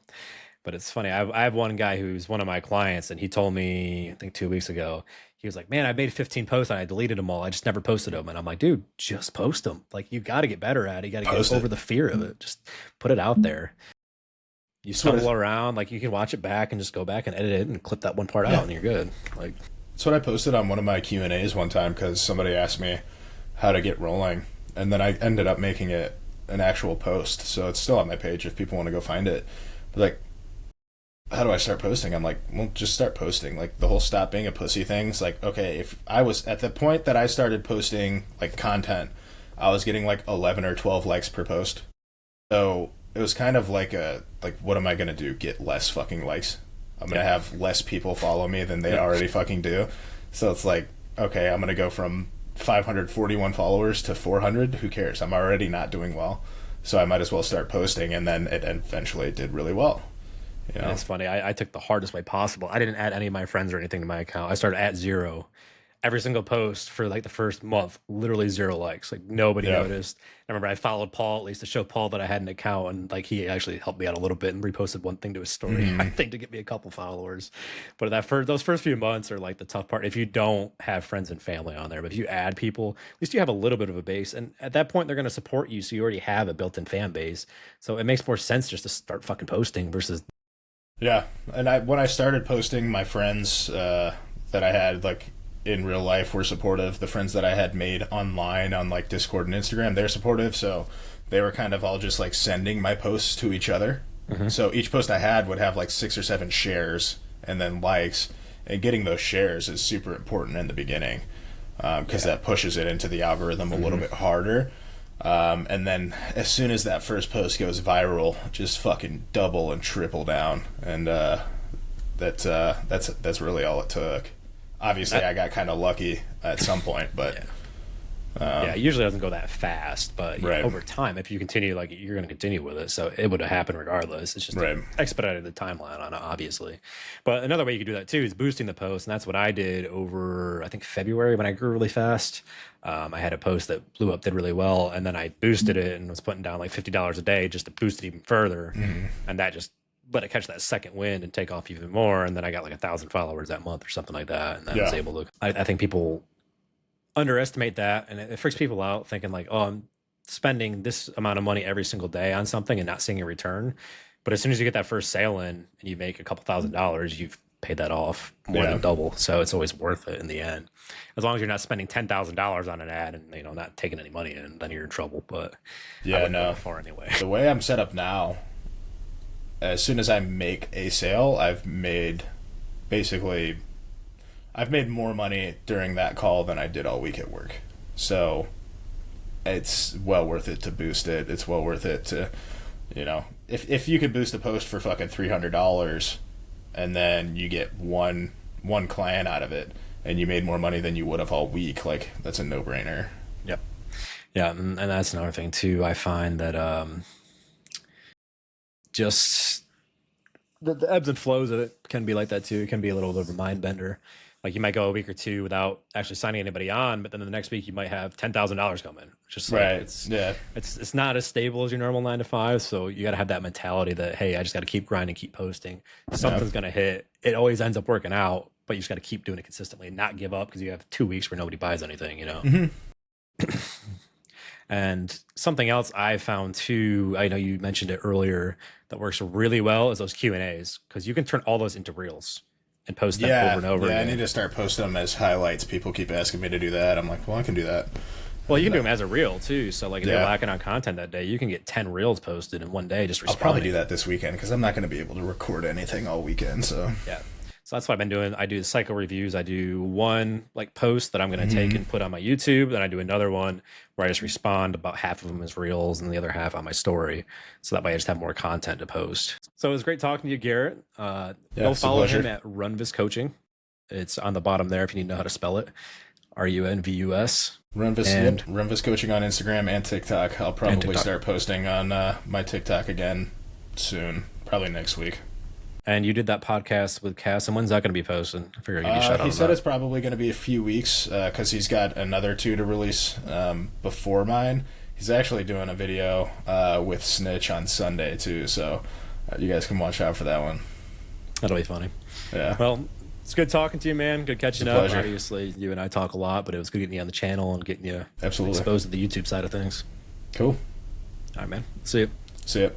but it's funny. I have one guy who's one of my clients, and he told me, I think 2 weeks ago, he was like, man, I made 15 posts and I deleted them all. I just never posted them. And I'm like, dude, just post them. Like, you got to get better at it. You got to get over the fear of it. Just put it out there. You stumble around, like you can watch it back and just go back and edit it and clip that one part out and you're good. Like, that's what I posted on one of my Q&As one time because somebody asked me how to get rolling, and then I ended up making it an actual post. So it's still on my page if people want to go find it. But like, how do I start posting? I'm like, well, just start posting. Like the whole stop being a pussy thing's like, okay, if I was at the point that I started posting like content, I was getting like 11 or 12 likes per post. So it was kind of like what am I going to do? Get less fucking likes? I'm going to have less people follow me than they already fucking do. So it's like, okay, I'm going to go from 541 followers to 400. Who cares? I'm already not doing well. So I might as well start posting. And then it eventually did really well. You know? It's funny. I took the hardest way possible. I didn't add any of my friends or anything to my account. I started at 0. Every single post for like the first month, literally 0 likes. Like nobody noticed. I remember I followed Paul at least to show Paul that I had an account, and like he actually helped me out a little bit and reposted one thing to his story, I think, to get me a couple followers. But those first few months are like the tough part. If you don't have friends and family on there, but if you add people, at least you have a little bit of a base. And at that point, they're going to support you, so you already have a built-in fan base. So it makes more sense just to start fucking posting versus. Yeah, and when I started posting, my friends that I had like in real life were supportive. The friends that I had made online on like Discord and Instagram, they're supportive. So they were kind of all just like sending my posts to each other. So each post I had would have like 6 or 7 shares and then likes. And getting those shares is super important in the beginning because that pushes it into the algorithm a little bit harder. And then as soon as that first post goes viral, just fucking double and triple down. And that's really all it took. Obviously, I got kind of lucky at some point, but it usually doesn't go that fast. But over time, if you continue, like you're going to continue with it, so it would have happened regardless. It's just expedited the timeline on it, obviously. But another way you could do that too is boosting the post, and that's what I did over I think February when I grew really fast. I had a post that blew up, did really well, and then I boosted it and was putting down like $50 a day just to boost it even further, and that just let it catch that second wind and take off even more. And then I got like 1,000 followers that month or something like that. And I was able to, I think people underestimate that, and it freaks people out thinking like, oh, I'm spending this amount of money every single day on something and not seeing a return. But as soon as you get that first sale in and you make a couple $1,000s, you've paid that off more than double. So it's always worth it in the end. As long as you're not spending $10,000 on an ad and, not taking any money in, then you're in trouble. But I wouldn't go that far anyway. The way I'm set up now, as soon as I make a sale, I've made more money during that call than I did all week at work. So it's well worth it to boost it. It's well worth it to, if you could boost a post for fucking $300 and then you get one client out of it and you made more money than you would have all week, like that's a no-brainer. Yep. Yeah, and that's another thing too. I find that just the ebbs and flows of it can be like that too. It can be a little bit of a mind bender. Like you might go a week or two without actually signing anybody on, but then the next week you might have $10,000 come in. Just like it's not as stable as your normal 9 to 5. So you got to have that mentality that, hey, I just got to keep grinding, keep posting. Something's going to hit. It always ends up working out, but you just got to keep doing it consistently and not give up because you have 2 weeks where nobody buys anything, And something else I found too, I know you mentioned it earlier, that works really well is those Q&As, because you can turn all those into reels and post them over and over again. I need to start posting them as highlights. People keep asking me to do that. I'm like, well, I can do that. Well, you can do them as a reel too. So like if you're lacking on content that day, you can get 10 reels posted in one day. Just responding. I'll probably do that this weekend because I'm not going to be able to record anything all weekend. So So that's what I've been doing. I do the cycle reviews. I do one like post that I'm going to take and put on my YouTube. Then I do another one where I just respond. About half of them as reels and the other half on my story. So that way I just have more content to post. So it was great talking to you, Garrett. Go follow him at Runvis Coaching. It's on the bottom there if you need to know how to spell it. RUNVUS. Runvus Coaching on Instagram and TikTok. I'll probably start posting on my TikTok again soon, probably next week. And you did that podcast with Cass, and when's that going to be posted? I figure you'd be shut on He said that. it's probably going to be a few weeks because he's got another 2 to release before mine. He's actually doing a video with Snitch on Sunday too, so you guys can watch out for that one. That'll be funny. Yeah. Well, it's good talking to you, man. Good catching up. Pleasure. Obviously, you and I talk a lot, but it was good getting you on the channel and getting you Absolutely exposed to the YouTube side of things. Cool. All right, man. See you. See ya.